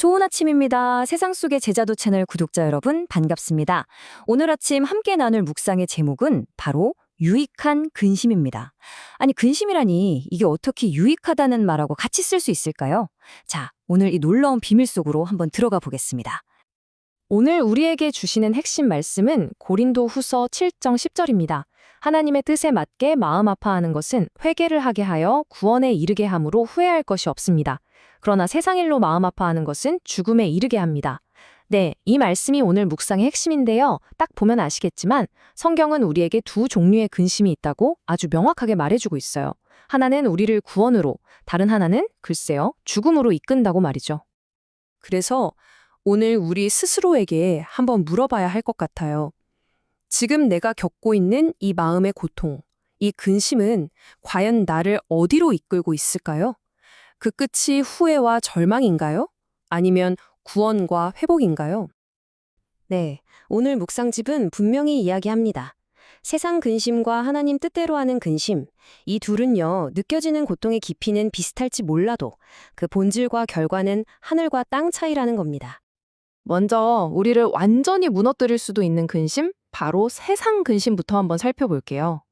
좋은 아침입니다. 세상 속의 제자도 채널 구독자 여러분 반갑습니다. 오늘 아침 함께 나눌 묵상의 제목은 바로 유익한 근심입니다. 아니 근심이라니 이게 어떻게 유익하다는 말하고 같이 쓸 수 있을까요? 자, 오늘 이 놀라운 비밀 속으로 한번 들어가 보겠습니다. 오늘 우리에게 주시는 핵심 말씀은 고린도 후서 7장 10절입니다. 하나님의 뜻에 맞게 마음 아파하는 것은 회개를 하게 하여 구원에 이르게 함으로 후회할 것이 없습니다. 그러나 세상 일로 마음 아파하는 것은 죽음에 이르게 합니다. 네, 이 말씀이 오늘 묵상의 핵심인데요. 딱 보면 아시겠지만 성경은 우리에게 두 종류의 근심이 있다고 아주 명확하게 말해주고 있어요. 하나는 우리를 구원으로, 다른 하나는 글쎄요, 죽음으로 이끈다고 말이죠. 그래서 오늘 우리 스스로에게 한번 물어봐야 할 것 같아요. 지금 내가 겪고 있는 이 마음의 고통, 이 근심은 과연 나를 어디로 이끌고 있을까요? 그 끝이 후회와 절망인가요? 아니면 구원과 회복인가요? 네, 오늘 묵상집은 분명히 이야기합니다. 세상 근심과 하나님 뜻대로 하는 근심, 이 둘은요, 느껴지는 고통의 깊이는 비슷할지 몰라도 그 본질과 결과는 하늘과 땅 차이라는 겁니다. 먼저 우리를 완전히 무너뜨릴 수도 있는 근심, 바로 세상 근심부터 한번 살펴볼게요.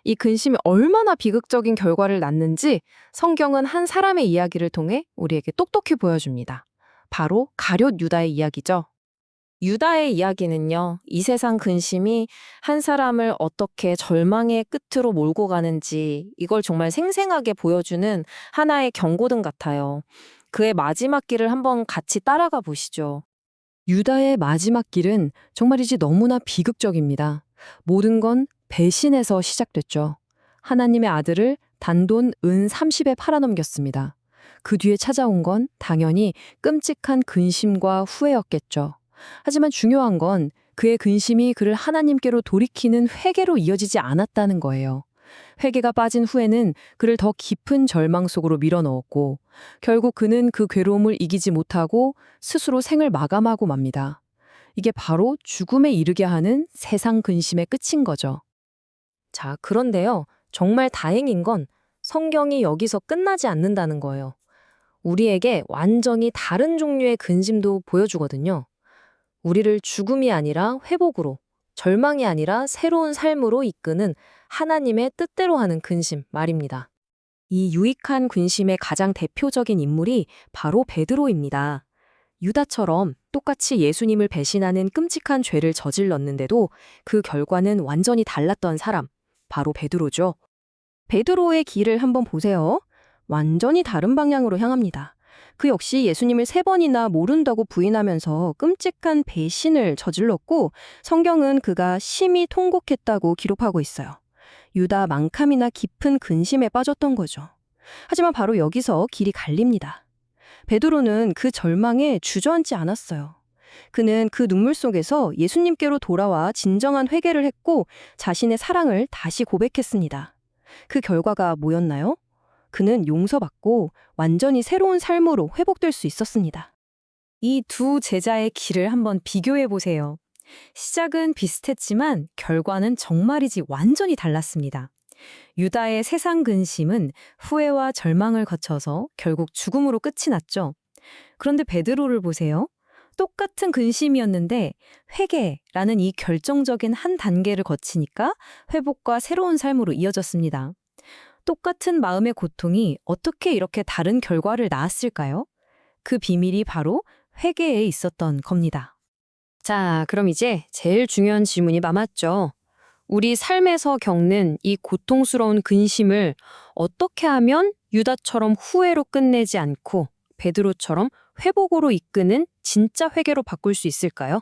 이 근심이 얼마나 비극적인 결과를 낳는지 성경은 한 사람의 이야기를 통해 우리에게 똑똑히 보여줍니다. 바로 가룟 유다의 이야기죠. 유다의 이야기는요, 이 세상 근심이 한 사람을 어떻게 절망의 끝으로 몰고 가는지 이걸 정말 생생하게 보여주는 하나의 경고등 같아요. 그의 마지막 길을 한번 같이 따라가 보시죠. 유다의 마지막 길은 정말이지 너무나 비극적입니다. 모든 건 배신에서 시작됐죠. 하나님의 아들을 단돈 은 30에 팔아넘겼습니다. 그 뒤에 찾아온 건 당연히 끔찍한 근심과 후회였겠죠. 하지만 중요한 건 그의 근심이 그를 하나님께로 돌이키는 회개로 이어지지 않았다는 거예요. 회개가 빠진 후에는 그를 더 깊은 절망 속으로 밀어넣었고 결국 그는 그 괴로움을 이기지 못하고 스스로 생을 마감하고 맙니다. 이게 바로 죽음에 이르게 하는 세상 근심의 끝인 거죠. 자, 그런데요. 정말 다행인 건 성경이 여기서 끝나지 않는다는 거예요. 우리에게 완전히 다른 종류의 근심도 보여주거든요. 우리를 죽음이 아니라 회복으로, 절망이 아니라 새로운 삶으로 이끄는 하나님의 뜻대로 하는 근심 말입니다. 이 유익한 근심의 가장 대표적인 인물이 바로 베드로입니다. 유다처럼 똑같이 예수님을 배신하는 끔찍한 죄를 저질렀는데도 그 결과는 완전히 달랐던 사람, 바로 베드로죠. 베드로의 길을 한번 보세요. 완전히 다른 방향으로 향합니다. 그 역시 예수님을 3번이나 모른다고 부인하면서 끔찍한 배신을 저질렀고 성경은 그가 심히 통곡했다고 기록하고 있어요. 유다만큼이나 깊은 근심에 빠졌던 거죠. 하지만 바로 여기서 길이 갈립니다. 베드로는 그 절망에 주저앉지 않았어요. 그는 그 눈물 속에서 예수님께로 돌아와 진정한 회개를 했고 자신의 사랑을 다시 고백했습니다. 그 결과가 뭐였나요? 그는 용서받고 완전히 새로운 삶으로 회복될 수 있었습니다. 이 두 제자의 길을 한번 비교해 보세요. 시작은 비슷했지만 결과는 정말이지 완전히 달랐습니다. 유다의 세상 근심은 후회와 절망을 거쳐서 결국 죽음으로 끝이 났죠. 그런데 베드로를 보세요. 똑같은 근심이었는데 회개라는 이 결정적인 한 단계를 거치니까 회복과 새로운 삶으로 이어졌습니다. 똑같은 마음의 고통이 어떻게 이렇게 다른 결과를 낳았을까요? 그 비밀이 바로 회개에 있었던 겁니다. 자, 그럼 이제 제일 중요한 질문이 남았죠. 우리 삶에서 겪는 이 고통스러운 근심을 어떻게 하면 유다처럼 후회로 끝내지 않고 베드로처럼 회복으로 이끄는 진짜 회개로 바꿀 수 있을까요?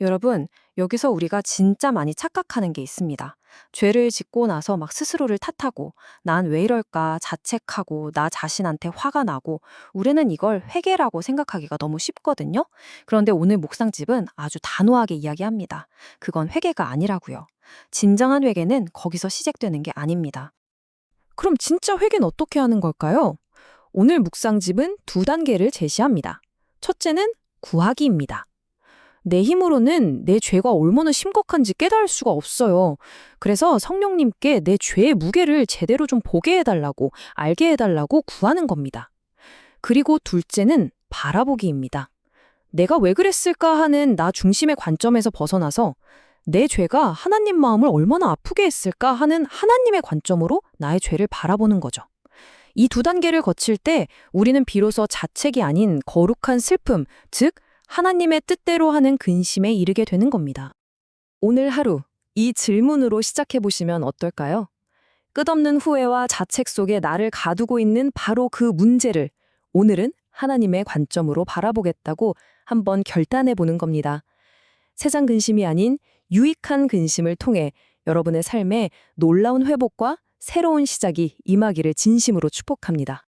여러분, 여기서 우리가 진짜 많이 착각하는 게 있습니다. 죄를 짓고 나서 막 스스로를 탓하고 난 왜 이럴까 자책하고 나 자신한테 화가 나고 우리는 이걸 회개라고 생각하기가 너무 쉽거든요. 그런데 오늘 묵상집은 아주 단호하게 이야기합니다. 그건 회개가 아니라고요. 진정한 회개는 거기서 시작되는 게 아닙니다. 그럼 진짜 회개는 어떻게 하는 걸까요? 오늘 묵상집은 2단계를 제시합니다. 첫째는 구하기입니다. 내 힘으로는 내 죄가 얼마나 심각한지 깨달을 수가 없어요. 그래서 성령님께 내 죄의 무게를 제대로 좀 보게 해달라고, 알게 해달라고 구하는 겁니다. 그리고 둘째는 바라보기입니다. 내가 왜 그랬을까 하는 나 중심의 관점에서 벗어나서 내 죄가 하나님 마음을 얼마나 아프게 했을까 하는 하나님의 관점으로 나의 죄를 바라보는 거죠. 이 두 단계를 거칠 때 우리는 비로소 자책이 아닌 거룩한 슬픔, 즉 하나님의 뜻대로 하는 근심에 이르게 되는 겁니다. 오늘 하루 이 질문으로 시작해 보시면 어떨까요? 끝없는 후회와 자책 속에 나를 가두고 있는 바로 그 문제를 오늘은 하나님의 관점으로 바라보겠다고 한번 결단해 보는 겁니다. 세상 근심이 아닌 유익한 근심을 통해 여러분의 삶에 놀라운 회복과 새로운 시작이 임하기를 진심으로 축복합니다.